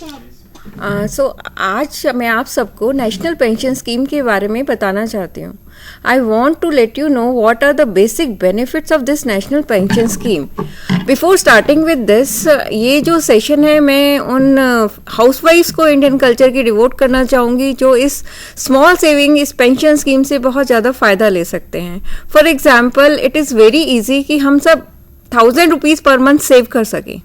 आज मैं आप सबको नेशनल पेंशन स्कीम के बारे में बताना चाहती हूँ. I want to let you know what are the basic benefits of this national pension scheme. Before starting with this, ये जो सेशन है मैं उन हाउसवाइफ्स को इंडियन कल्चर की डिवोट करना चाहूँगी जो इस स्मॉल सेविंग, इस पेंशन स्कीम से बहुत ज़्यादा फ़ायदा ले सकते हैं. For example, it is very easy कि हम सब 1000 रुपीज़ पर मंथ सेव कर सकें.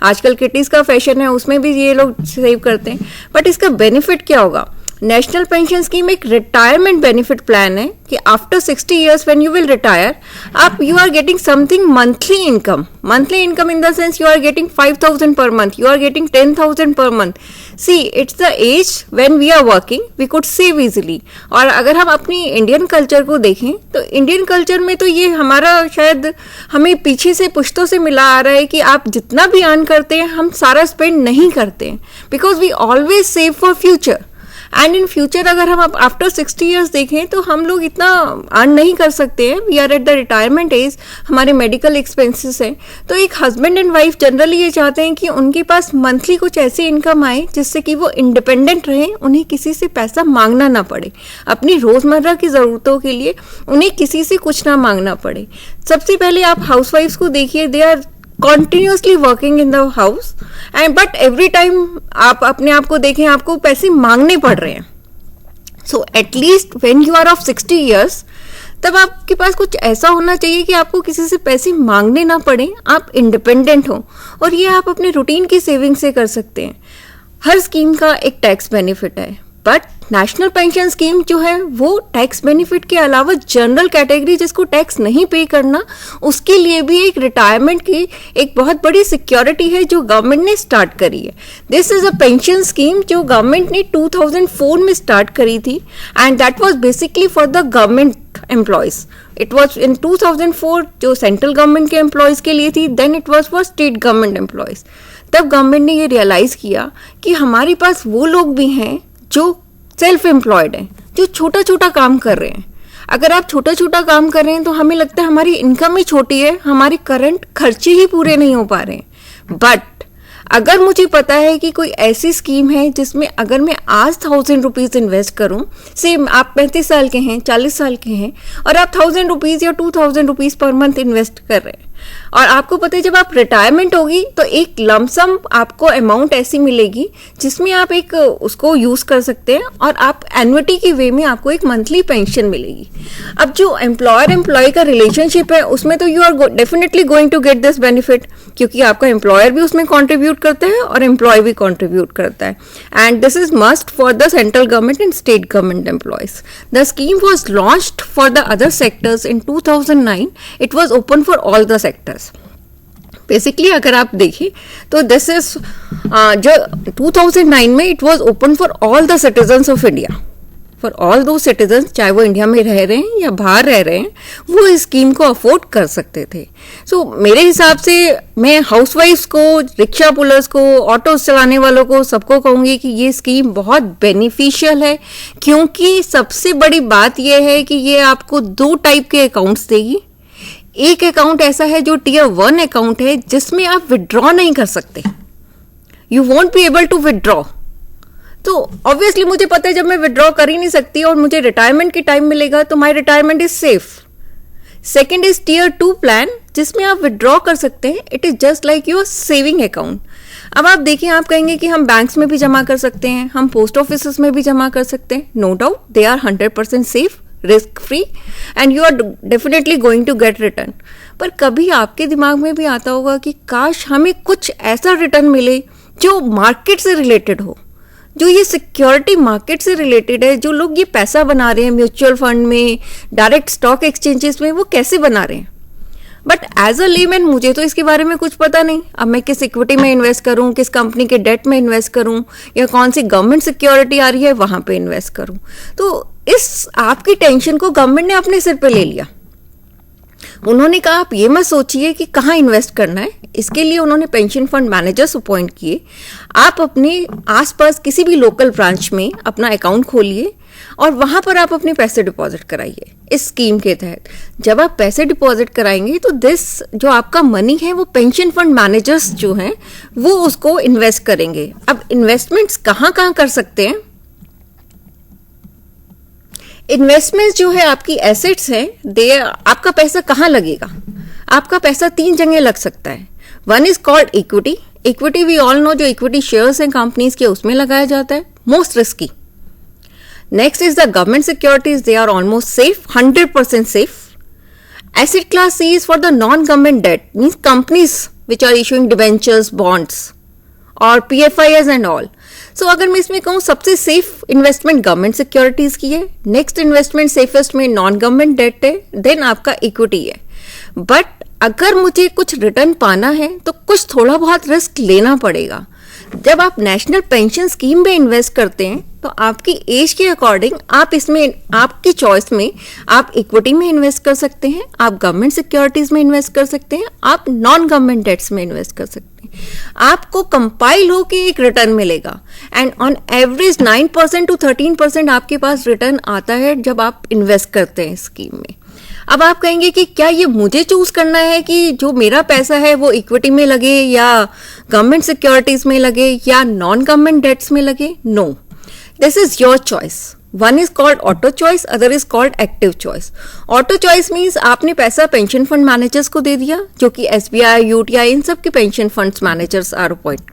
आजकल किटीज का फैशन है, उसमें भी ये लोग सेव करते हैं. बट इसका बेनिफिट क्या होगा? नेशनल पेंशन स्कीम एक रिटायरमेंट बेनिफिट प्लान है कि after 60 years when you will retire, आप you are getting something monthly income in the sense you are getting 5000 per month, you are getting 10,000 per month. See, it's the age when we are working we could save easily. और अगर हम अपनी Indian culture को देखें तो Indian culture में तो ये हमारा शायद हमें पीछे से पुश्तों से मिला आ रहा है कि आप जितना भी अर्न करते हैं हम सारा स्पेंड नहीं करते हैं, because we always save for future. And in future अगर हम आफ्टर 60 years देखें तो हम लोग इतना अर्न नहीं कर सकते हैं. We are at the retirement age, हमारे मेडिकल एक्सपेंसेस हैं. तो एक हस्बैंड एंड वाइफ जनरली ये चाहते हैं कि उनके पास मंथली कुछ ऐसी इनकम आए जिससे कि वो इंडिपेंडेंट रहें, उन्हें किसी से पैसा मांगना ना पड़े. अपनी रोज़मर्रा की ज़रूरतों के लिए उन्हें किसी से कुछ ना मांगना पड़े. सबसे पहले आप हाउसवाइफ्स को देखिए, they are continuously working in the house and but every time आप अपने आप को देखें, आपको पैसे मांगने पड़ रहे हैं. So at least when you are of 60 years, तब आपके पास कुछ ऐसा होना चाहिए कि आपको किसी से पैसे मांगने ना पड़े, आप इंडिपेंडेंट हो. और ये आप अपने रूटीन की सेविंग से कर सकते हैं. हर स्कीम का एक टैक्स बेनिफिट है, बट नेशनल पेंशन स्कीम जो है वो टैक्स बेनिफिट के अलावा जनरल कैटेगरी जिसको टैक्स नहीं पे करना, उसके लिए भी एक रिटायरमेंट की एक बहुत बड़ी सिक्योरिटी है जो गवर्नमेंट ने स्टार्ट करी है. This is a pension scheme जो गवर्नमेंट ने 2004 में स्टार्ट करी थी and that was basically for the government employees. It was in 2004 जो सेंट्रल गवर्नमेंट के एम्प्लॉयज के लिए थी, then it was for state government employees. तब गवर्नमेंट ने ये रियलाइज किया कि हमारे पास वो लोग भी हैं जो सेल्फ एम्प्लॉयड हैं, जो छोटा छोटा काम कर रहे हैं. अगर आप छोटा छोटा काम कर रहे हैं तो हमें लगता है हमारी इनकम ही छोटी है, हमारे करंट खर्चे ही पूरे नहीं हो पा रहे हैं. बट अगर मुझे पता है कि कोई ऐसी स्कीम है जिसमें अगर मैं आज 1000 रुपीज़ इन्वेस्ट करूं, से आप 35 साल के हैं, 40 साल के हैं और आप 1000 रुपीज़ या 2000 रुपीज़ पर मंथ इन्वेस्ट कर रहे हैं, और आपको पता है जब आप रिटायरमेंट होगी तो एक लमसम आपको अमाउंट ऐसी मिलेगी जिसमें आप एक उसको यूज़ कर सकते हैं और आप एन्युटी की वे में आपको एक मंथली पेंशन मिलेगी. अब जो एम्प्लॉयर एम्प्लॉय का रिलेशनशिप है उसमें तो you are definitely going to get this benefit, क्योंकि आपका एम्प्लॉयर भी उसमें कॉन्ट्रीब्यूट करता है और एम्प्लॉय भी कॉन्ट्रीब्यूट करता है. And this is must for the central government and state government employees. The scheme was launched for the other sectors in 2009. It was open for all the sectors. Basically अगर आप देखें तो this is जो 2009 में it was open for all the citizens of India, for all दो citizens, चाहे वो India में रह रहे हैं या बाहर रह रहे हैं, वो इस स्कीम को अफोर्ड कर सकते थे. सो मेरे हिसाब से मैं हाउसवाइफ्स को, रिक्शा पुलर्स को, ऑटो चलाने वालों को, सबको कहूँगी कि ये स्कीम बहुत बेनिफिशियल है, क्योंकि सबसे बड़ी बात यह है कि ये आपको 2 टाइप के अकाउंट्स देगी. एक अकाउंट ऐसा है जो टियर 1 अकाउंट है जिसमें आप विड्रॉ नहीं कर सकते, you won't be able to withdraw. तो ऑब्वियसली मुझे पता है जब मैं विड्रॉ कर ही नहीं सकती और मुझे रिटायरमेंट की टाइम मिलेगा तो my retirement is safe. Second is tier 2 plan जिसमें आप विड्रॉ कर सकते हैं. It is just like your saving account. अब आप देखिए, आप कहेंगे कि हम बैंक्स में भी जमा कर सकते हैं, हम पोस्ट ऑफिस में भी जमा कर सकते हैं. No doubt they are 100% safe, risk free and you are definitely going to get return. पर कभी आपके दिमाग में भी आता होगा कि काश हमें कुछ ऐसा रिटर्न मिले जो मार्केट से रिलेटेड हो, जो ये सिक्योरिटी मार्केट से रिलेटेड है. जो लोग ये पैसा बना रहे हैं म्यूचुअल फंड में, डायरेक्ट स्टॉक एक्सचेंजेस में, वो कैसे बना रहे हैं. बट एज अ लेमैन मुझे तो इसके बारे में कुछ पता नहीं. अब मैं किस इक्विटी में इन्वेस्ट करूं, किस कंपनी के डेट में इन्वेस्ट करूं, या कौन सी गवर्नमेंट सिक्योरिटी आ रही है वहां पे इन्वेस्ट करूं. तो इस आपकी टेंशन को गवर्नमेंट ने अपने सिर पे ले लिया. उन्होंने कहा आप ये मत सोचिए कि कहाँ इन्वेस्ट करना है, इसके लिए उन्होंने पेंशन फंड मैनेजर्स अपॉइंट किए। आप अपने आसपास किसी भी लोकल ब्रांच में अपना अकाउंट खोलिए और वहाँ पर आप अपने पैसे डिपॉजिट कराइए। इस स्कीम के तहत जब आप पैसे डिपॉजिट कराएंगे तो जो आपका मनी है वो पेंशन फंड मैनेजर्स जो हैं वो उसको इन्वेस्ट करेंगे। अब इन्वेस्टमेंट्स कहाँ कहाँ कर सकते हैं? इन्वेस्टमेंट्स जो है आपकी एसेट्स हैं, आपका पैसा कहाँ लगेगा? आपका पैसा 3 जगह लग सकता है। One is called equity. Equity we all know, जो इक्विटी शेयर्स हैं कंपनीज के उसमें लगाया जाता है, most risky. Next is the government securities, they are almost safe, 100% safe. Asset class C is for the non-government debt, means companies which are issuing debentures, bonds और PFIs and all. So अगर मैं इसमें कहूँ सबसे safe investment government securities की है, next investment safest में non government date है, देन आपका इक्विटी है। बट अगर मुझे कुछ रिटर्न पाना है तो कुछ थोड़ा बहुत रिस्क लेना पड़ेगा। जब आप नेशनल पेंशन स्कीम में इन्वेस्ट करते हैं तो आपकी एज के अकॉर्डिंग आप इसमें, आपकी चॉइस में आप इक्विटी में इन्वेस्ट कर सकते हैं, आप गवर्नमेंट सिक्योरिटीज में इन्वेस्ट कर सकते हैं, आप नॉन गवर्नमेंट डेट्स में इन्वेस्ट कर सकते हैं। आपको कंपाइल हो के एक रिटर्न मिलेगा एंड ऑन एवरेज 9% to 13% आपके पास रिटर्न आता है जब आप इन्वेस्ट करते हैं स्कीम में। अब आप कहेंगे कि क्या ये मुझे चूज करना है कि जो मेरा पैसा है वो इक्विटी में लगे या गवर्नमेंट सिक्योरिटीज में लगे या नॉन गवर्नमेंट डेट्स में लगे? No, this is your choice. One is called auto choice, other is called active choice. Auto choice means आपने पैसा पेंशन फंड मैनेजर्स को दे दिया, जो कि SBI, UTI, इन सब के pension funds managers are appoint.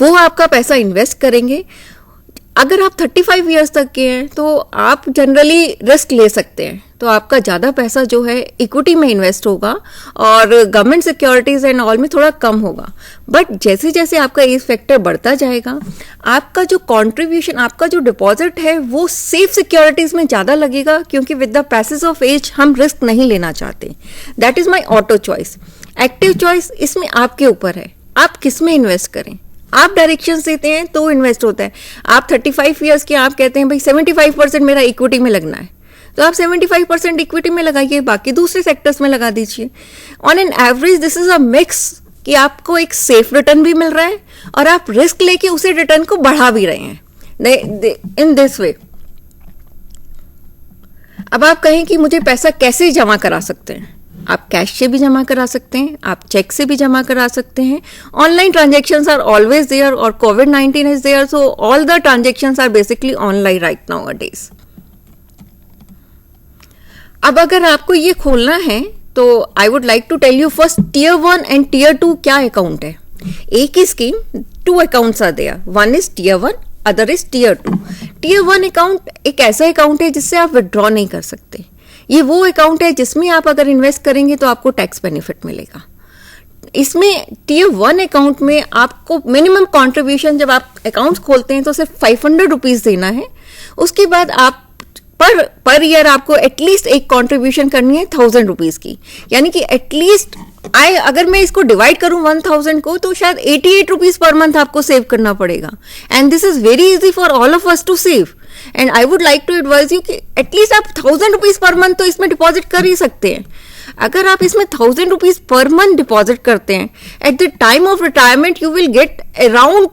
वो आपका पैसा इन्वेस्ट करेंगे। अगर आप 35 ईयर्स तक के हैं तो आप जनरली रिस्क ले सकते हैं, तो आपका ज़्यादा पैसा जो है इक्विटी में इन्वेस्ट होगा और गवर्नमेंट सिक्योरिटीज एंड ऑल में थोड़ा कम होगा। बट जैसे जैसे आपका एज फैक्टर बढ़ता जाएगा, आपका जो कंट्रीब्यूशन, आपका जो डिपॉजिट है वो सेफ सिक्योरिटीज में ज़्यादा लगेगा, क्योंकि with the passage of age हम रिस्क नहीं लेना चाहते। That is my auto choice. Active choice, इसमें आपके ऊपर है आप किस में इन्वेस्ट करें। आप डायरेक्शंस देते हैं तो इन्वेस्ट होता है। आप 35 ईयर्स के, आप कहते हैं भाई 75% मेरा इक्विटी में लगना है, तो आप 75% इक्विटी में लगाइए, बाकी दूसरे सेक्टर्स में लगा दीजिए। On an average this is a mix कि आपको एक सेफ रिटर्न भी मिल रहा है और आप रिस्क लेके उसे रिटर्न को बढ़ा भी रहे हैं इन दिस वे। अब आप कहें कि मुझे पैसा कैसे जमा करा सकते हैं? आप कैश से भी जमा करा सकते हैं, आप चेक से भी जमा करा सकते हैं। Online transactions are always there और COVID-19 is there, so all the transactions are basically online right now days. अब अगर आपको ये खोलना है तो I would like to tell you first Tier 1 and Tier 2 क्या अकाउंट है। एक ही स्कीम, 2 accounts are there, one is Tier 1, other is Tier 2। Tier 1 account एक ऐसा अकाउंट है जिससे आप विड्रॉ नहीं कर सकते। ये वो अकाउंट है जिसमें आप अगर इन्वेस्ट करेंगे तो आपको टैक्स बेनिफिट मिलेगा। इसमें Tier 1 अकाउंट में आपको मिनिमम कॉन्ट्रीब्यूशन, जब आप अकाउंट खोलते हैं तो सिर्फ 500 रुपीज देना है। उसके बाद आप पर ईयर आपको एटलीस्ट एक कॉन्ट्रीब्यूशन करनी है 1000 रुपीज की, यानी कि एटलीस्ट अगर मैं इसको डिवाइड करूं 1000 को तो शायद 88 रुपीज पर मंथ आपको सेव करना पड़ेगा। And this is very easy for all of us to save. And I would like to advise you कि एटलीस्ट आप 1000 रुपीज पर मंथ तो इसमें डिपॉजिट कर ही सकते हैं। अगर आप इसमें 1000 रुपीज पर मंथ डिपॉजिट करते हैं, at the time of retirement you will get around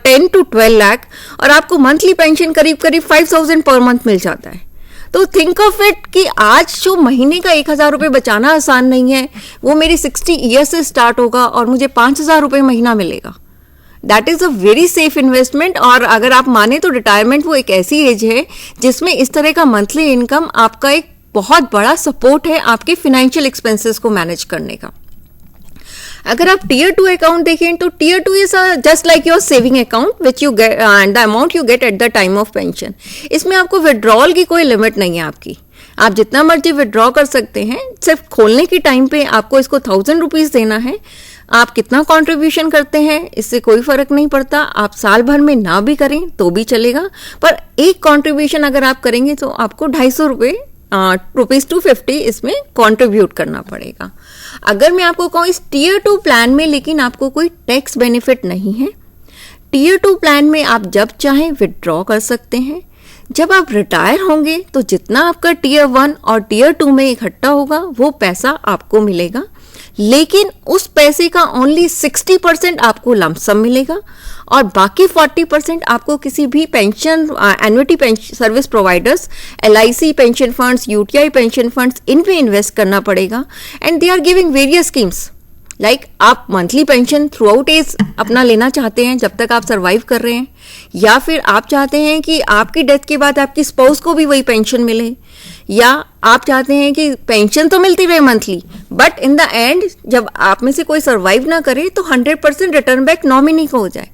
10 to 12 lakh और आपको मंथली पेंशन करीब 5000 पर मंथ मिल जाता है। तो थिंक ऑफ इट कि आज जो महीने का 1000 रुपये बचाना आसान नहीं है, वो मेरी 60 ईयर से स्टार्ट होगा और मुझे 5000 रुपये महीना मिलेगा। That is a very safe investment. और अगर आप माने तो रिटायरमेंट वो एक ऐसी एज है जिसमें इस तरह का मंथली इनकम आपका एक बहुत बड़ा सपोर्ट है आपके फाइनेंशियल एक्सपेंसेस को मैनेज करने का। अगर आप Tier 2 अकाउंट देखें तो Tier 2 is just like your saving account which you get and the amount you get at the time of pension. इसमें आपको विड्रॉल की कोई लिमिट नहीं है आपकी, आप जितना मर्जी विड्रॉ कर सकते हैं। सिर्फ खोलने की टाइम पे आपको इसको 1000 रुपीज देना है। आप कितना कंट्रीब्यूशन करते हैं इससे कोई फर्क नहीं पड़ता, आप साल भर में ना भी करें तो भी चलेगा, पर एक कंट्रीब्यूशन अगर आप करेंगे तो आपको 250 रुपये ₹250 इसमें कंट्रीब्यूट करना पड़ेगा। अगर मैं आपको कहूँ इस Tier 2 प्लान में लेकिन आपको कोई टैक्स बेनिफिट नहीं है। Tier 2 प्लान में आप जब चाहें विड्रॉ कर सकते हैं, जब आप रिटायर होंगे तो जितना आपका टीयर 1 और टीयर 2 में इकट्ठा होगा वो पैसा आपको मिलेगा, लेकिन उस पैसे का ओनली 60% आपको लमसम मिलेगा और बाकी 40% आपको किसी भी pension annuity pension service providers, LIC pension funds, UTI pension funds, इन पे इन्वेस्ट करना पड़ेगा। And they are giving various schemes like आप monthly pension throughout age अपना लेना चाहते हैं जब तक आप सर्वाइव कर रहे हैं, या फिर आप चाहते हैं कि आपकी डेथ के बाद आपकी स्पाउस को भी वही पेंशन मिले, या आप चाहते हैं कि पेंशन तो मिलती रहे monthly but in the end जब आप में से कोई सर्वाइव ना करे तो 100% रिटर्न बैक नॉमिनी को हो जाए।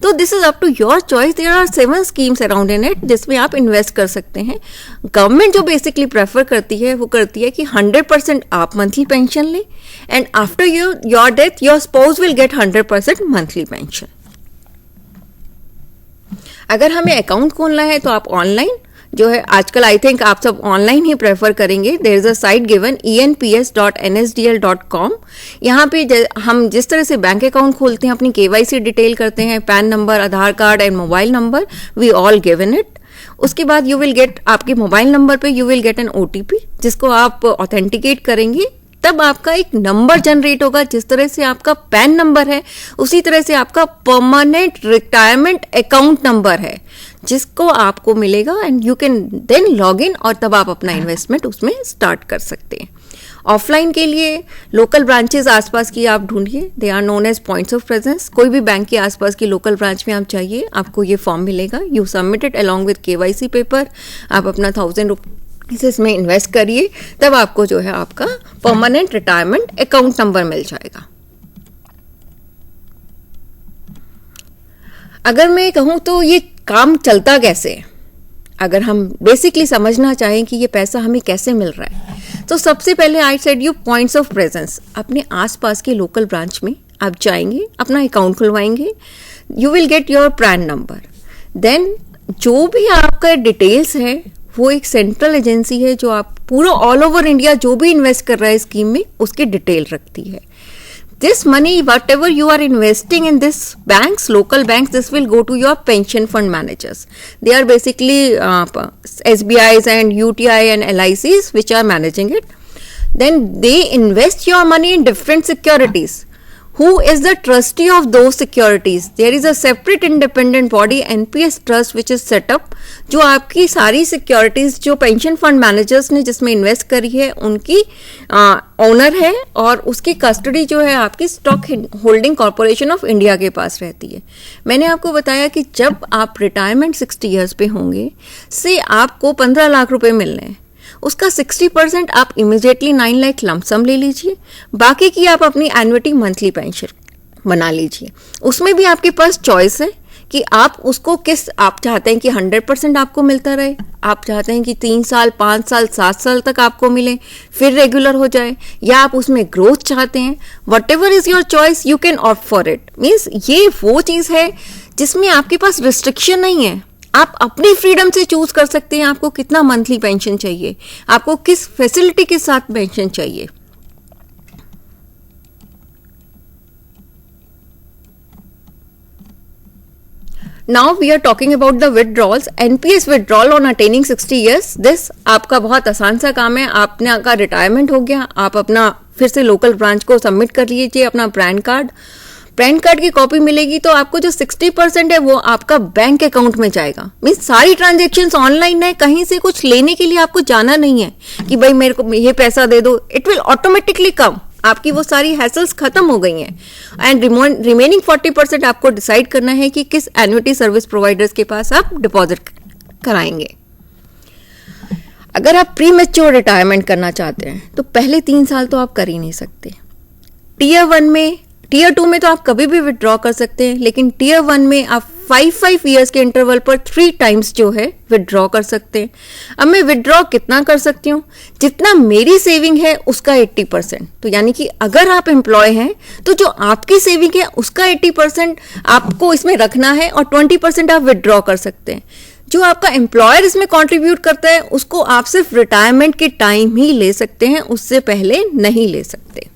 तो this is up to your choice. There are 7 schemes around in it जिसमें आप इन्वेस्ट कर सकते हैं। गवर्नमेंट जो बेसिकली प्रेफर करती है वो करती है कि 100% आप मंथली पेंशन लें and after your death your spouse will get 100% monthly pension. अगर हमें अकाउंट खोलना है तो आप ऑनलाइन जो है, आजकल आई थिंक आप सब ऑनलाइन ही प्रेफर करेंगे। There is a site given enps.nsdl.com। यहाँ पे हम जिस तरह से बैंक अकाउंट खोलते हैं, अपनी KYC डिटेल करते हैं, PAN number, Aadhaar card and mobile number, we all given it. उसके बाद यू विल गेट, आपके मोबाइल नंबर पे you will get an OTP जिसको आप ऑथेंटिकेट करेंगे, तब आपका एक नंबर जनरेट होगा। जिस तरह से आपका पैन नंबर है उसी तरह से आपका परमानेंट रिटायरमेंट अकाउंट नंबर है जिसको आपको मिलेगा and you can then log in और तब आप अपना इन्वेस्टमेंट उसमें स्टार्ट कर सकते हैं। ऑफलाइन के लिए लोकल ब्रांचेस आसपास की आप ढूंढिए, they are known as points of presence. कोई भी बैंक के आसपास की लोकल ब्रांच में आप चाहिए, आपको ये फॉर्म मिलेगा, you submit it along with KYC paper. आप अपना 1000 रुपीज इसमें इन्वेस्ट करिए, तब आपको जो है आपका परमानेंट रिटायरमेंट अकाउंट नंबर मिल जाएगा। अगर मैं कहूँ तो ये काम चलता कैसे है, अगर हम बेसिकली समझना चाहें कि ये पैसा हमें कैसे मिल रहा है, तो सबसे पहले I said you points of presence. अपने आसपास के लोकल ब्रांच में आप जाएंगे, अपना अकाउंट खुलवाएंगे, you will get your PAN number. Then जो भी आपका डिटेल्स है वो एक सेंट्रल एजेंसी है जो आप पूरा ऑल ओवर इंडिया जो भी इन्वेस्ट कर रहा है स्कीम में उसकी डिटेल रखती है। This money, whatever you are investing in this banks, local banks, this will go to your pension fund managers. They are basically SBIs and UTI and LICs which are managing it. Then they invest your money in different securities. Who is the trustee of those securities? There is a separate independent body, NPS Trust, which is set up, जो आपकी सारी securities जो pension fund managers ने जिसमें invest करी है उनकी owner है और उसकी कस्टडी जो है आपकी stock holding corporation of India के पास रहती है। मैंने आपको बताया कि जब आप रिटायरमेंट 60 ईयर्स पे होंगे से आपको 15 लाख रुपए मिलने हैं, उसका 60% आप इमिजिएटली 9 लाख लमसम ले लीजिए, बाकी की आप अपनी एन्युटी मंथली पेंशन बना लीजिए। उसमें भी आपके पास चॉइस है कि आप उसको किस, आप चाहते हैं कि 100% आपको मिलता रहे, आप चाहते हैं कि 3 साल, 5 साल, 7 साल तक आपको मिले फिर रेगुलर हो जाए, या आप उसमें ग्रोथ चाहते हैं। What ever is your choice you can opt for it. Means ये वो चीज़ है जिसमें आपके पास रिस्ट्रिक्शन नहीं है, आप अपनी फ्रीडम से चूज कर सकते हैं आपको कितना मंथली पेंशन चाहिए, आपको किस फैसिलिटी के साथ पेंशन चाहिए। Now we are talking about the withdrawals. NPS withdrawal on attaining 60 years. This आपका बहुत आसान सा काम है। आपने आपका रिटायरमेंट हो गया, आप अपना फिर से लोकल ब्रांच को सबमिट कर लीजिए अपना पैन कार्ड की कॉपी मिलेगी, तो आपको जो 60% है वो आपका बैंक अकाउंट में जाएगा। मीन्स सारी ट्रांजेक्शन्स ऑनलाइन है, कहीं से कुछ लेने के लिए आपको जाना नहीं है कि भाई मेरे को ये पैसा दे दो, इट विल ऑटोमेटिकली कम। आपकी वो सारी हैसल्स खत्म हो गई हैं एंड रिमेनिंग 40% आपको डिसाइड करना है कि किस एन्युटी सर्विस प्रोवाइडर्स के पास आप डिपॉजिट कराएंगे। अगर आप प्री मैच्योर रिटायरमेंट करना चाहते हैं तो पहले 3 साल तो आप कर ही नहीं सकते। टीयर 2 में तो आप कभी भी विड्रॉ कर सकते हैं, लेकिन टीयर 1 में आप 5 ईयर्स के इंटरवल पर 3 टाइम्स जो है विड्रॉ कर सकते हैं। अब मैं विड्रॉ कितना कर सकती हूँ, जितना मेरी सेविंग है उसका 80%। तो यानी कि अगर आप एम्प्लॉय हैं तो जो आपकी सेविंग है उसका 80% आपको इसमें रखना है और 20% आप विड्रॉ कर सकते हैं। जो आपका एम्प्लॉयर इसमें कंट्रीब्यूट करता है उसको आप सिर्फ रिटायरमेंट के टाइम ही ले सकते हैं, उससे पहले नहीं ले सकते।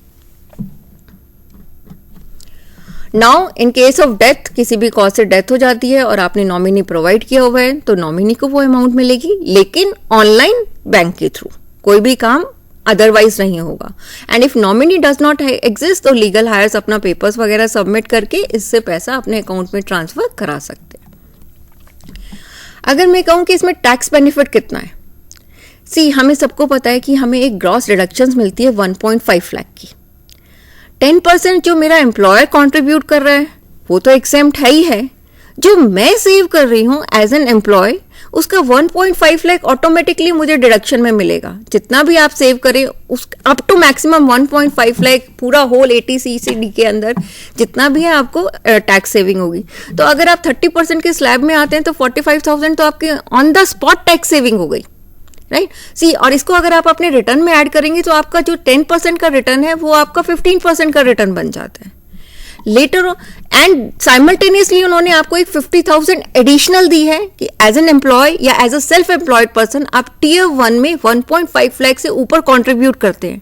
Now in case of death, किसी भी कॉज से डेथ हो जाती है और आपने नॉमिनी प्रोवाइड किया हुआ है तो नॉमिनी को वो अमाउंट मिलेगी, लेकिन ऑनलाइन बैंक के थ्रू, कोई भी काम अदरवाइज नहीं होगा। And if nominee does not exist तो लीगल हायर्स अपना पेपर्स वगैरह सबमिट करके इससे पैसा अपने अकाउंट में ट्रांसफर करा सकते हैं। अगर मैं कहूँ कि इसमें टैक्स बेनिफिट कितना है, सी हमें सबको पता है कि हमें एक ग्रॉस डिडक्शंस मिलती है 1.5 लाख की। 10% जो मेरा एम्प्लॉयर कंट्रीब्यूट कर रहा है वो तो एक्सेम्प्ट है ही है, जो मैं सेव कर रही हूँ एज एन एम्प्लॉय उसका 1.5 लाख ऑटोमेटिकली मुझे डिडक्शन में मिलेगा। जितना भी आप सेव करें उस अप टू मैक्सिमम 1.5 लाख पूरा होल 80CCD के अंदर जितना भी है आपको टैक्स सेविंग होगी। तो अगर आप 30% के स्लैब में आते हैं तो 45,000 तो आपके on the spot tax saving हो गई, राइट सी। और इसको अगर आप अपने रिटर्न में ऐड करेंगे तो आपका जो 10% का रिटर्न है वो आपका 15% का रिटर्न बन जाता है लेटर। एंड साइमल्टेनियसली उन्होंने आपको एक 50,000 एडिशनल दी है कि एज एन एम्प्लॉय या as a self employed person आप टियर 1 में 1.5 लाख से ऊपर कंट्रीब्यूट करते हैं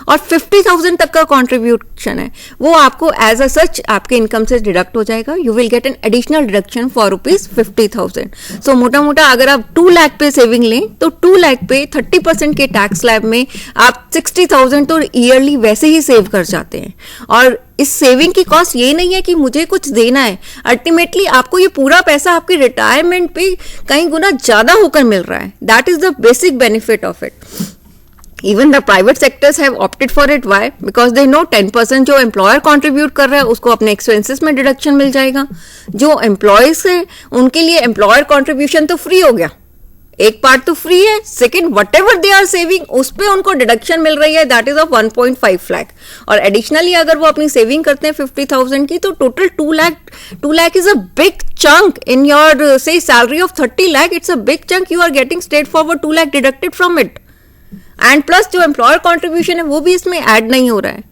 और 50,000 तक का कंट्रीब्यूशन है वो आपको एज अ सच आपके इनकम से डिडक्ट हो जाएगा। You will get an additional deduction for ₹50,000। सो मोटा मोटा अगर आप 2 लाख पे सेविंग लें तो 2 लाख पे 30% के टैक्स स्लैब में आप 60,000 तो ईयरली वैसे ही सेव कर जाते हैं। और इस सेविंग की कॉस्ट ये नहीं है कि मुझे कुछ देना है, अल्टीमेटली आपको ये पूरा पैसा आपके रिटायरमेंट पे कई गुना ज्यादा होकर मिल रहा है। That is the basic benefit of it. Even the private sectors have opted for it. Why? Because they know 10% जो एम्प्लॉयर कंट्रीब्यूट कर रहा है उसको अपने एक्सपेंसेस में डिडक्शन मिल जाएगा। जो एम्प्लॉयज है उनके लिए एम्प्लॉयर कंट्रीब्यूशन तो फ्री हो गया, एक पार्ट तो फ्री है, second whatever they are saving उस पर उनको डिडक्शन मिल रही है, दैट इज ऑफ 1.5 लाख। और एडिशनली अगर वो अपनी सेविंग करते हैं 50,000 की तो total 2 lakh is a big chunk in your say salary of 30 lakh. It's a big chunk you are getting straightforward 2 lakh deducted from it. And plus जो एम्प्लॉयर कंट्रीब्यूशन है वो भी इसमें ऐड नहीं हो रहा है।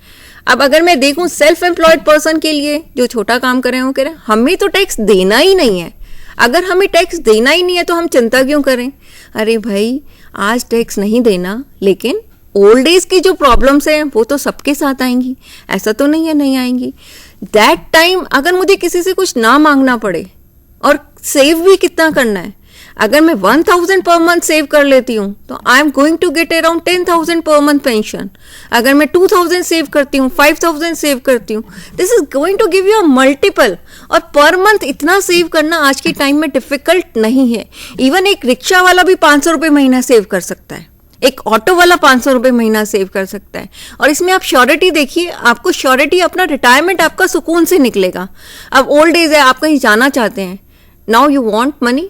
अब अगर मैं देखूं सेल्फ एम्प्लॉयड पर्सन के लिए जो छोटा काम कर रहे हैं वो कह रहे हैं हमें तो टैक्स देना ही नहीं है। अगर हमें टैक्स देना ही नहीं है तो हम चिंता क्यों करें? अरे भाई आज टैक्स नहीं देना, लेकिन ओल्ड एज की जो प्रॉब्लम्स हैं वो तो सबके साथ आएंगी, ऐसा तो नहीं है नहीं आएंगी। दैट टाइम अगर मुझे किसी से कुछ ना मांगना पड़े और सेव भी कितना करना है, अगर मैं 1,000 पर मंथ सेव कर लेती हूँ तो I am going to get around 10,000 per month pension. अगर मैं 2,000 सेव करती हूँ, 5,000 सेव करती हूँ, this is going to give you a multiple. और पर मंथ इतना सेव करना आज के टाइम में डिफिकल्ट नहीं है। इवन एक रिक्शा वाला भी 500 रुपये महीना सेव कर सकता है, एक ऑटो वाला 500 रुपये महीना सेव कर सकता है। और इसमें आप श्योरिटी देखिए, आपको श्योरिटी अपना रिटायरमेंट आपका सुकून से निकलेगा। अब ओल्ड एज है, आप कहीं जाना चाहते हैं, नाउ यू वांट मनी,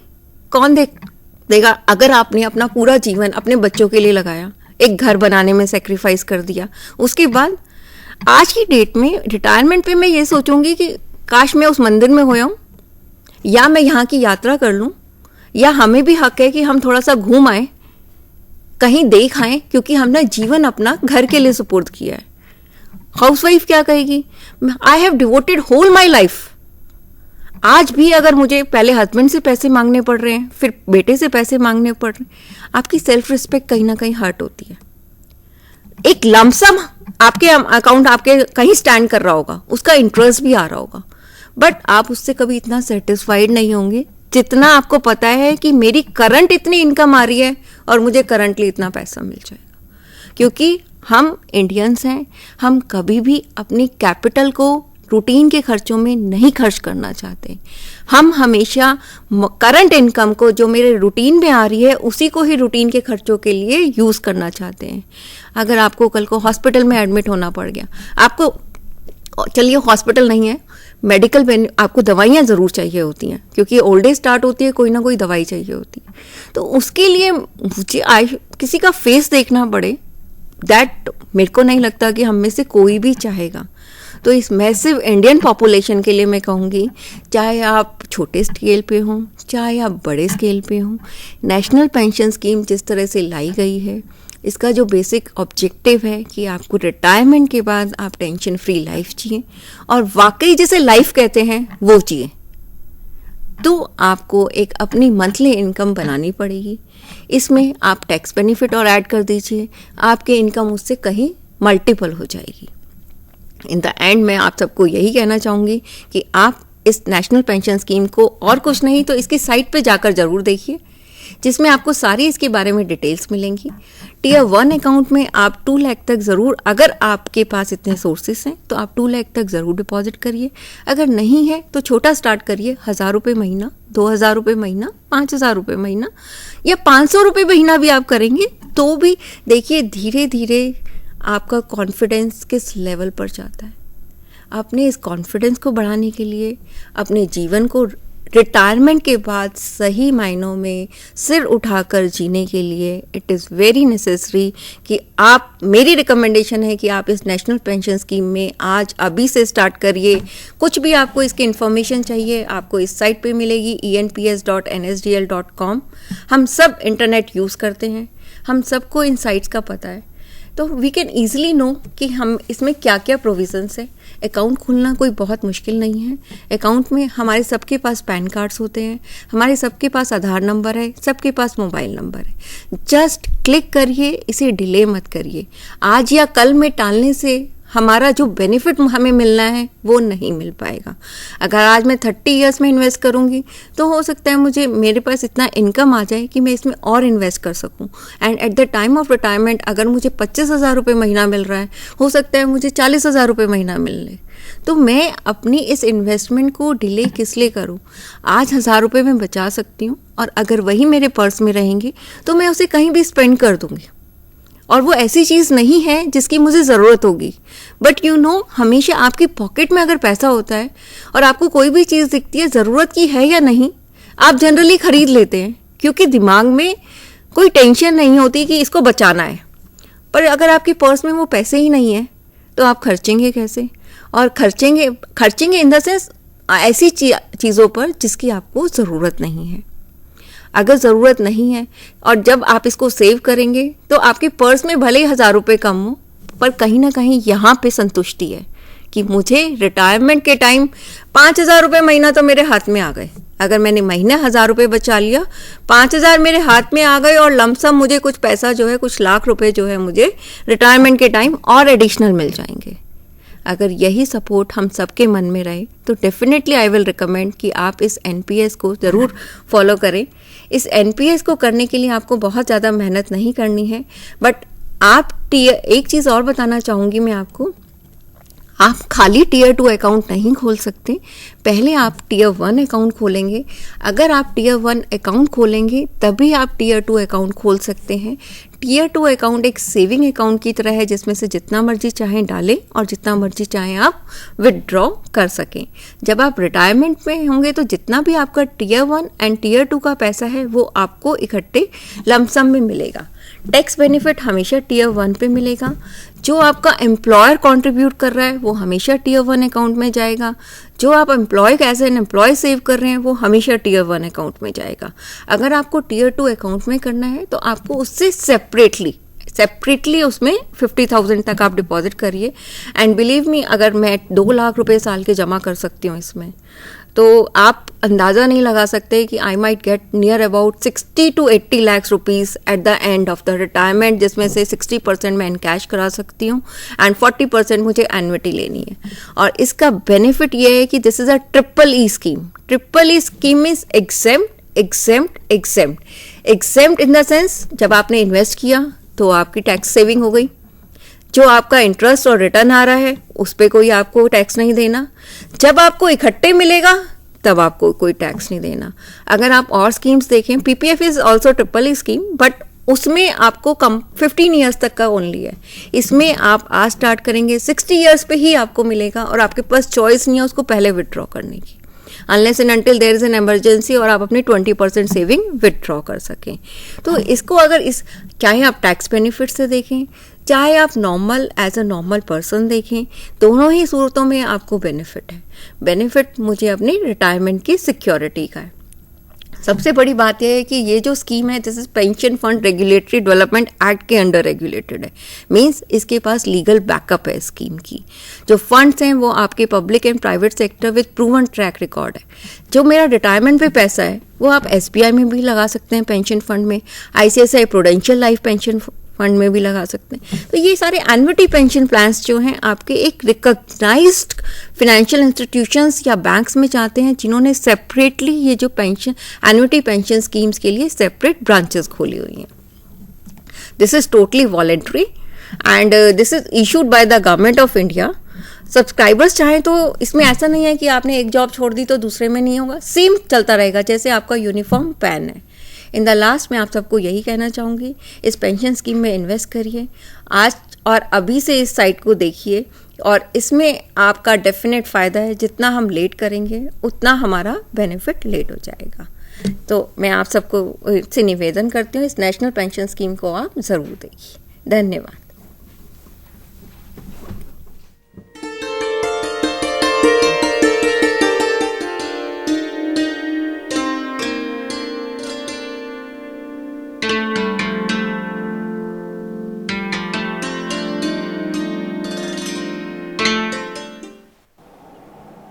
कौन देगा? अगर आपने अपना पूरा जीवन अपने बच्चों के लिए लगाया, एक घर बनाने में सेक्रीफाइस कर दिया, उसके बाद आज की डेट में रिटायरमेंट पे मैं ये सोचूंगी कि काश मैं उस मंदिर में होया हूं, या मैं यहाँ की यात्रा कर लूं, या हमें भी हक है कि हम थोड़ा सा घूम आए, कहीं देख आए, क्योंकि हमने जीवन अपना घर के लिए सुपुर्द किया है। हाउसवाइफ क्या कहेगी? I have devoted whole my life. आज भी अगर मुझे पहले हस्बैंड से पैसे मांगने पड़ रहे हैं, फिर बेटे से पैसे मांगने पड़ रहे हैं, आपकी सेल्फ रिस्पेक्ट कहीं ना कहीं हर्ट होती है। एक लमसम आपके अकाउंट आपके कहीं स्टैंड कर रहा होगा, उसका इंटरेस्ट भी आ रहा होगा, बट आप उससे कभी इतना सेटिस्फाइड नहीं होंगे जितना आपको पता है कि मेरी करंट इतनी इनकम आ रही है और मुझे करंटली इतना पैसा मिल जाएगा। क्योंकि हम इंडियंस हैं, हम कभी भी अपनी कैपिटल को रूटीन के खर्चों में नहीं खर्च करना चाहते। हम हमेशा करंट इनकम को जो मेरे रूटीन में आ रही है उसी को ही रूटीन के खर्चों के लिए यूज़ करना चाहते हैं। अगर आपको कल को हॉस्पिटल में एडमिट होना पड़ गया, आपको चलिए हॉस्पिटल नहीं है, मेडिकल आपको दवाइयाँ ज़रूर चाहिए होती हैं, क्योंकि ओल्ड एज स्टार्ट होती है, कोई ना कोई दवाई चाहिए होती है। तो उसके लिए मुझे किसी का फेस देखना पड़े, दैट मेरे को नहीं लगता कि हम में से कोई भी चाहेगा। तो इस मैसिव इंडियन पॉपुलेशन के लिए मैं कहूँगी, चाहे आप छोटे स्केल पे हों, चाहे आप बड़े स्केल पे हों, नेशनल पेंशन स्कीम जिस तरह से लाई गई है, इसका जो बेसिक ऑब्जेक्टिव है कि आपको रिटायरमेंट के बाद आप टेंशन फ्री लाइफ जिए, और वाकई जिसे लाइफ कहते हैं वो जिए, तो आपको एक अपनी मंथली इनकम बनानी पड़ेगी। इसमें आप टैक्स बेनिफिट और ऐड कर दीजिए, आपके इनकम उससे कहीं मल्टीपल हो जाएगी। इन द एंड मैं आप सबको यही कहना चाहूँगी कि आप इस नेशनल पेंशन स्कीम को और कुछ नहीं तो इसकी साइट पे जाकर ज़रूर देखिए, जिसमें आपको सारी इसके बारे में डिटेल्स मिलेंगी। टियर 1 अकाउंट में आप 2 लाख तक ज़रूर, अगर आपके पास इतने सोर्सेस हैं तो आप 2 लाख तक ज़रूर डिपॉजिट करिए। अगर नहीं है तो छोटा स्टार्ट करिए, 1,000 रुपये महीना, 2,000 रुपये महीना, 5,000 रुपये महीना या 500 रुपये महीना भी आप करेंगे तो भी देखिए धीरे धीरे आपका कॉन्फिडेंस किस लेवल पर जाता है। अपने इस कॉन्फिडेंस को बढ़ाने के लिए, अपने जीवन को रिटायरमेंट के बाद सही मायनों में सिर उठाकर जीने के लिए इट इज़ वेरी नेसेसरी कि आप, मेरी रिकमेंडेशन है कि आप इस नेशनल पेंशन स्कीम में आज अभी से स्टार्ट करिए। कुछ भी आपको इसकी इन्फॉर्मेशन चाहिए आपको इस साइट पे मिलेगी enps.nsdl.com। हम सब इंटरनेट यूज़ करते हैं, हम सबको इन साइट्स का पता है, तो वी कैन ईजिली नो कि हम इसमें क्या क्या प्रोविजंस है। अकाउंट खोलना कोई बहुत मुश्किल नहीं है। अकाउंट में हमारे सबके पास पैन कार्ड्स होते हैं, हमारे सबके पास आधार नंबर है, सबके पास मोबाइल नंबर है। जस्ट क्लिक करिए, इसे डिले मत करिए। आज या कल में टालने से हमारा जो बेनिफिट हमें मिलना है वो नहीं मिल पाएगा। अगर आज मैं 30 इयर्स में इन्वेस्ट करूंगी तो हो सकता है मेरे पास इतना इनकम आ जाए कि मैं इसमें और इन्वेस्ट कर सकूं। And at the time of retirement अगर मुझे 25,000 रुपये महीना मिल रहा है, हो सकता है मुझे 40,000 रुपये महीना मिलने। तो मैं अपनी इस इन्वेस्टमेंट को डिले किस लिए करूं? आज 1,000 रुपये मैं बचा सकती हूँ और अगर वही मेरे पर्स में रहेंगे तो मैं उसे कहीं भी स्पेंड कर दूंगी। और वो ऐसी चीज़ नहीं है जिसकी मुझे ज़रूरत होगी, बट यू नो हमेशा आपकी पॉकेट में अगर पैसा होता है और आपको कोई भी चीज़ दिखती है ज़रूरत की है या नहीं, आप जनरली ख़रीद लेते हैं क्योंकि दिमाग में कोई टेंशन नहीं होती कि इसको बचाना है। पर अगर आपके पर्स में वो पैसे ही नहीं है तो आप खर्चेंगे कैसे? और खर्चेंगे इन द सेंस ऐसी चीज़ों पर जिसकी आपको ज़रूरत नहीं है। अगर ज़रूरत नहीं है और जब आप इसको सेव करेंगे तो आपके पर्स में भले ही 1,000 रुपये कम हो, पर कहीं ना कहीं यहाँ पे संतुष्टि है कि मुझे रिटायरमेंट के टाइम 5,000 रुपये महीना तो मेरे हाथ में आ गए। अगर मैंने महीने 1,000 रुपये बचा लिया, 5,000 मेरे हाथ में आ गए और लमसम मुझे कुछ पैसा जो है, कुछ लाख रुपए जो है मुझे रिटायरमेंट के टाइम और एडिशनल मिल जाएंगे। अगर यही सपोर्ट हम सबके मन में रहे तो डेफिनेटली आई विल रिकमेंड कि आप इस एनपीएस को ज़रूर फॉलो करें। इस एनपीएस को करने के लिए आपको बहुत ज़्यादा मेहनत नहीं करनी है, बट एक चीज़ और बताना चाहूँगी मैं आपको, आप खाली टियर 2 अकाउंट नहीं खोल सकते, पहले आप टियर 1 अकाउंट खोलेंगे। अगर आप टियर 1 अकाउंट खोलेंगे तभी आप टियर 2 अकाउंट खोल सकते हैं। टियर 2 अकाउंट एक सेविंग अकाउंट की तरह है जिसमें से जितना मर्जी चाहें डालें और जितना मर्जी चाहें आप विदड्रॉ कर सकें। जब आप रिटायरमेंट में होंगे तो जितना भी आपका टियर 1 एंड टियर 2 का पैसा है वो आपको इकट्ठे लमसम में मिलेगा। टैक्स बेनिफिट हमेशा टियर 1 पे मिलेगा। जो आपका एम्प्लॉयर कंट्रीब्यूट कर रहा है वो हमेशा टियर 1 अकाउंट में जाएगा। जो आप employee as an employee save कर रहे हैं वो हमेशा टियर 1 अकाउंट में जाएगा। अगर आपको टियर 2 अकाउंट में करना है तो आपको उससे सेपरेटली उसमें 50,000 तक आप डिपॉजिट करिए। एंड बिलीव मी, अगर मैं 2 लाख रुपए साल के जमा कर सकती हूँ इसमें, तो आप अंदाज़ा नहीं लगा सकते कि I might get near about 60 to 80 lakhs rupees at the end of the retirement, जिसमें से 60% मैं इन कैश करा सकती हूँ एंड 40% मुझे एन्युटी लेनी है। और इसका बेनिफिट ये है कि this is a triple E scheme. Triple E scheme is exempt in the sense, जब आपने इन्वेस्ट किया तो आपकी टैक्स सेविंग हो गई। जो आपका इंटरेस्ट और रिटर्न आ रहा है उस पर कोई आपको टैक्स नहीं देना। जब आपको इकट्ठे मिलेगा तब आपको कोई टैक्स नहीं देना। अगर आप और स्कीम्स देखें, PPF is also triple E scheme, but उसमें आपको 15 ईयर्स तक का ओनली है। इसमें आप आज स्टार्ट करेंगे 60 ईयर्स पे ही आपको मिलेगा और आपके पास चॉइस नहीं है उसको पहले विदड्रॉ करने की, unless and until there is an emergency और आप अपनी 20% सेविंग विदड्रॉ कर सकें। तो इसको अगर चाहे आप टैक्स बेनिफिट से देखें, चाहे आप normal as a normal person देखें, दोनों ही सूरतों में आपको बेनिफिट है। बेनिफिट मुझे अपनी रिटायरमेंट की सिक्योरिटी का है। सबसे बड़ी बात यह है कि ये जो स्कीम है this is pension fund regulatory development act के अंडर रेगुलेटेड है। मींस इसके पास लीगल बैकअप है स्कीम की। जो फंड्स हैं वो आपके public and private sector with proven track record है। जो मेरा रिटायरमेंट पे पैसा है वो आप एसबीआई में भी लगा सकते हैं पेंशन फंड में, ICICI prudential life pension fund में भी लगा सकते हैं। तो ये सारे एन्युटी पेंशन प्लान्स जो हैं आपके एक रिकॉग्नाइज्ड फिनेंशियल इंस्टीट्यूशंस या बैंक्स में जाते हैं, जिन्होंने सेपरेटली ये जो पेंशन एन्युटी पेंशन स्कीम्स के लिए सेपरेट ब्रांचेस खोली हुई हैं। This is totally voluntary and this is issued by the government of India. Subscribers चाहें तो इसमें ऐसा नहीं है कि आपने एक जॉब छोड़ दी तो दूसरे में नहीं होगा, सेम चलता रहेगा जैसे आपका यूनिफॉर्म पैन है। इन द लास्ट मैं आप सबको यही कहना चाहूँगी, इस पेंशन स्कीम में इन्वेस्ट करिए आज और अभी से इस साइट को देखिए और इसमें आपका डेफिनेट फ़ायदा है। जितना हम लेट करेंगे उतना हमारा बेनिफिट लेट हो जाएगा। तो मैं आप सबको से निवेदन करती हूँ, इस नेशनल पेंशन स्कीम को आप ज़रूर देखिए। धन्यवाद।